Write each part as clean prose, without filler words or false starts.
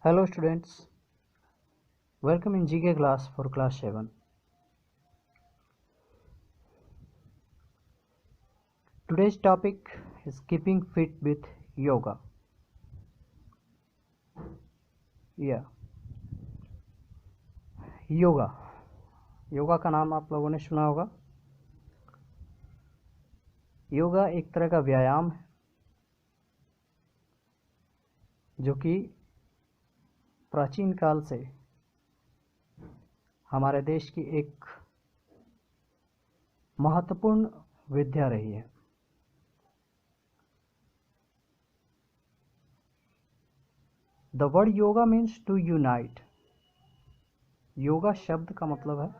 Hello students, welcome in GK class for class 7. Today's topic is keeping fit with yoga. Yoga का नाम आप लोगों ने सुना होगा। योगा एक तरह का व्यायाम है जो कि प्राचीन काल से हमारे देश की एक महत्वपूर्ण विद्या रही है। The word yoga means to unite. Yoga शब्द का मतलब है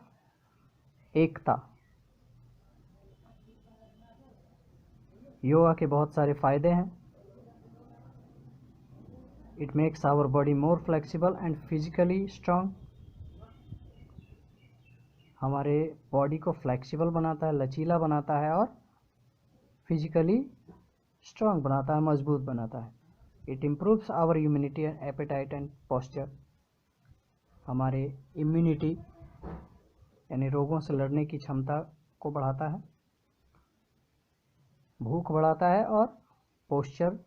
एकता। योगा के बहुत सारे फायदे हैं। It makes our body more flexible and physically strong. हमारे बॉडी को फ्लेक्सिबल बनाता है, लचीला बनाता है और फिजिकली स्ट्रांग बनाता है, मजबूत बनाता है। It improves our immunity and appetite and posture. हमारे इम्यूनिटी यानी रोगों से लड़ने की क्षमता को बढ़ाता है, भूख बढ़ाता है और पोस्चर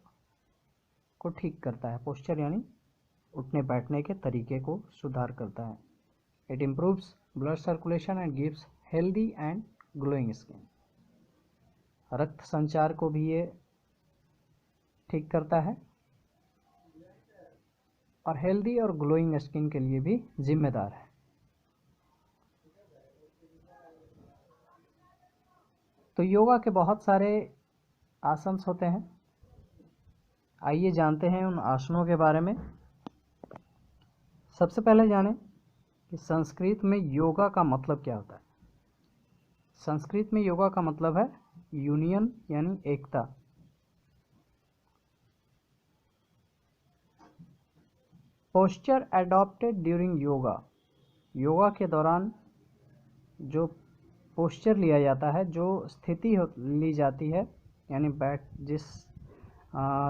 को ठीक करता है। पोस्चर यानी उठने बैठने के तरीके को सुधार करता है। It improves blood circulation and gives healthy and glowing skin. रक्त संचार को भी ये ठीक करता है और हेल्दी और ग्लोइंग स्किन के लिए भी जिम्मेदार है। तो योगा के बहुत सारे आसन होते हैं। आइए जानते हैं उन आसनों के बारे में। सबसे पहले जानें कि संस्कृत में योगा का मतलब क्या होता है। संस्कृत में योगा का मतलब है यूनियन यानी एकता। Posture adopted during yoga. Yoga के दौरान जो पोस्चर लिया जाता है, जो स्थिति ली जाती है, यानी जिस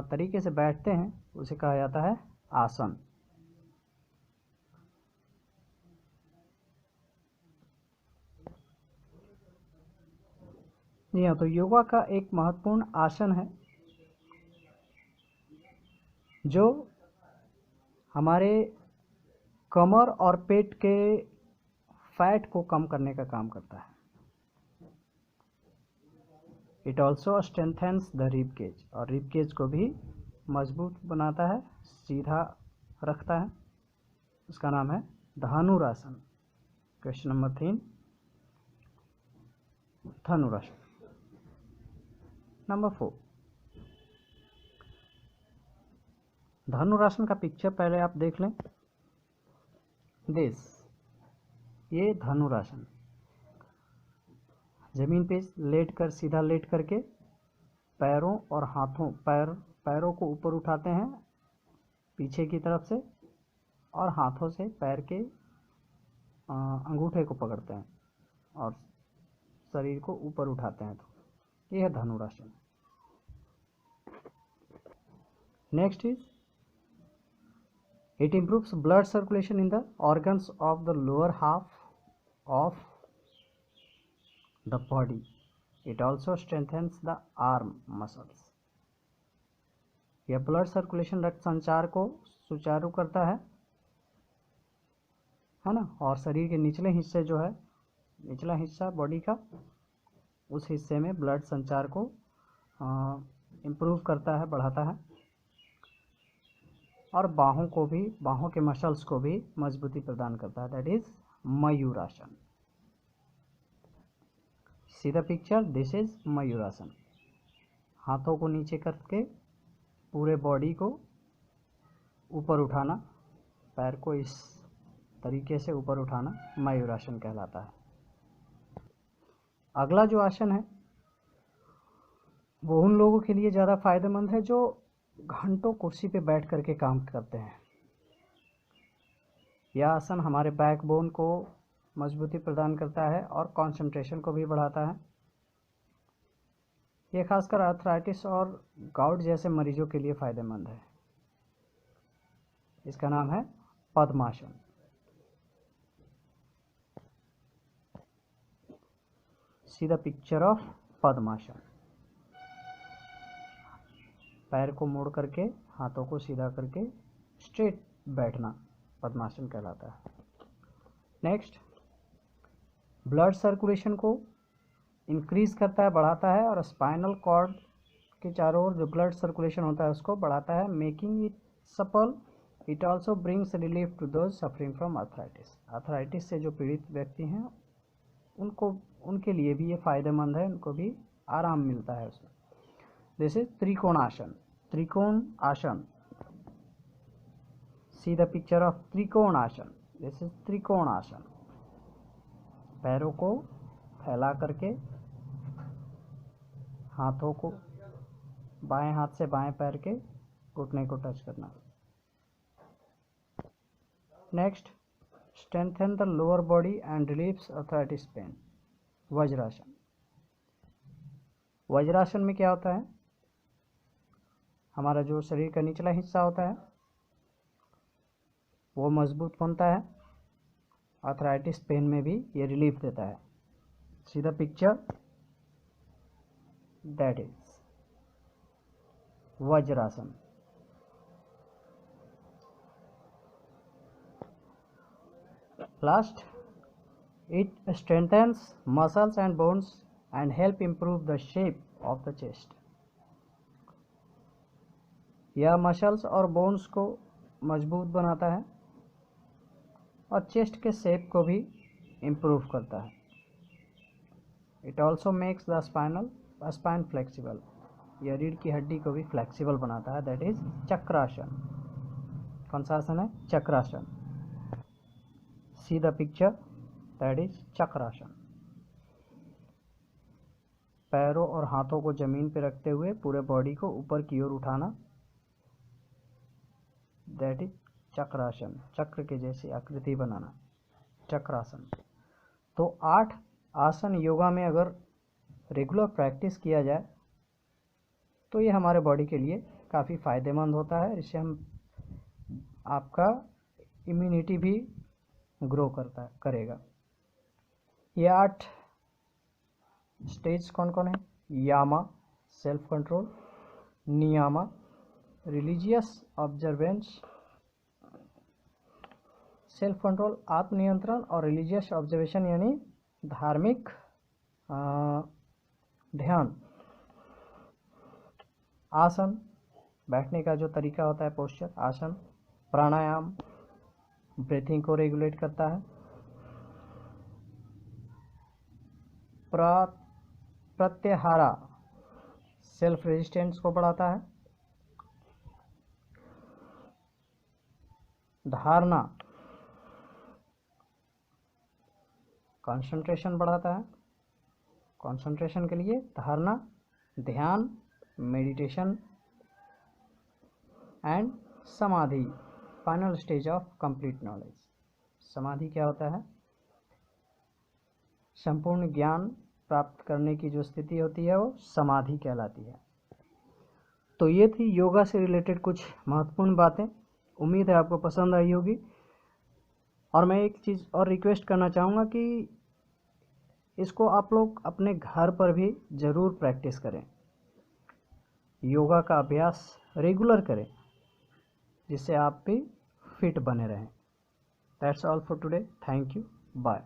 तरीके से बैठते हैं उसे कहा जाता है आसन। यहाँ तो योगा का एक महत्वपूर्ण आसन है जो हमारे कमर और पेट के फैट को कम करने का काम करता है। It also strengthens the rib cage, और रिब केज को भी मजबूत बनाता है, सीधा रखता है। उसका नाम है धनुरासन। क्वेश्चन नंबर 3, धनुरासन। नंबर 4, धनुरासन का पिक्चर पहले आप देख लें। ये धनुरासन। जमीन पे लेटकर, सीधा लेट करके पैरों और हाथों पैरों को ऊपर उठाते हैं पीछे की तरफ से, और हाथों से पैर के अंगूठे को पकड़ते हैं और शरीर को ऊपर उठाते हैं। तो यह है Dhanurasana. Next is it improves blood circulation in the organs of the lower half of the body. It also strengthens the arm muscles. यह ब्लड सर्कुलेशन, रक्त संचार को सुचारू करता है ना, और शरीर के निचले हिस्से जो है, निचला हिस्सा बॉडी का, उस हिस्से में ब्लड संचार को इम्प्रूव करता है, बढ़ाता है, और बाहों को भी, बाहों के मसल्स को भी मजबूती प्रदान करता है। That is Mayurasana. See the picture, this is Mayurasana. हाथों को नीचे करके पूरे बॉडी को ऊपर उठाना, पैर को इस तरीके से ऊपर उठाना मयूरासन कहलाता है। अगला जो आसन है वो उन लोगों के लिए ज़्यादा फायदेमंद है जो घंटों कुर्सी पे बैठ करके काम करते हैं। यह आसन हमारे बैकबोन को मजबूती प्रदान करता है और कंसंट्रेशन को भी बढ़ाता है। ये खासकर आर्थराइटिस और गाउट जैसे मरीजों के लिए फ़ायदेमंद है। इसका नाम है पद्मासन। सी द पिक्चर ऑफ पद्मासन। पैर को मोड़ करके हाथों को सीधा करके स्ट्रेट बैठना पद्मासन कहलाता है। नेक्स्ट, ब्लड सर्कुलेशन को इंक्रीज करता है, बढ़ाता है, और स्पाइनल कॉर्ड के चारों ओर जो ब्लड सर्कुलेशन होता है उसको बढ़ाता है, making it supple. It also brings relief to those suffering from arthritis. Arthritis से जो पीड़ित व्यक्ति हैं उनके लिए भी ये फायदेमंद है, उनको भी आराम मिलता है उसमें। This is trikonasana. त्रिकोण आसन। सी द पिक्चर ऑफ त्रिकोण आसन। दिस इज त्रिकोण आसन। पैरों को फैला करके हाथों को बाएं हाथ से बाएं पैर के घुटने को टच करना। Next, strengthen the lower body and relieves arthritis pain. Vajrasana. Vajrasana में क्या होता है, हमारा जो शरीर का निचला हिस्सा होता है वो मजबूत बनता है, आर्थराइटिस पेन में भी ये रिलीफ देता है। सी the picture, that is vajrasana. Last, it strengthens muscles and bones and help improve the shape of the chest. यह मसल्स और बोन्स को मजबूत बनाता है और चेस्ट के शेप को भी इम्प्रूव करता है। It also makes the spine flexible. यह रीढ़ की हड्डी को भी फ्लेक्सिबल बनाता है, दैट इज चक्रासन। कौन सा आसन है, Chakrasana. See the picture, that is Chakrasana. पैरों और हाथों को जमीन पर रखते हुए पूरे बॉडी को ऊपर की ओर उठाना, दैट इज चक्रासन। चक्र के जैसी आकृति बनाना, चक्रासन। तो 8 आसन योगा में अगर रेगुलर प्रैक्टिस किया जाए तो ये हमारे बॉडी के लिए काफ़ी फ़ायदेमंद होता है। इससे आपका इम्यूनिटी भी ग्रो करेगा। ये 8 स्टेज कौन कौन है, yama self control, niyama religious observance, self control आत्मनियंत्रण, और रिलीजियस ऑब्जर्वेशन यानी धार्मिक ध्यान। आसन, बैठने का जो तरीका होता है, पोस्चर, आसन। प्राणायाम, ब्रीथिंग को रेगुलेट करता है। प्रत्याहारा, सेल्फ रेजिस्टेंस को बढ़ाता है। धारणा, कंसंट्रेशन बढ़ाता है। कंसंट्रेशन के लिए धारणा, ध्यान, मेडिटेशन, एंड समाधि, final stage of complete knowledge. समाधि क्या होता है, संपूर्ण ज्ञान प्राप्त करने की जो स्थिति होती है वो समाधि कहलाती है। तो ये थी योगा से रिलेटेड कुछ महत्वपूर्ण बातें। उम्मीद है आपको पसंद आई होगी। और मैं एक चीज़ और रिक्वेस्ट करना चाहूँगा कि इसको आप लोग अपने घर पर भी ज़रूर प्रैक्टिस करें, योगा का अभ्यास रेगुलर करें, जिससे आप भी फिट बने रहें। That's all for today. Thank you, bye.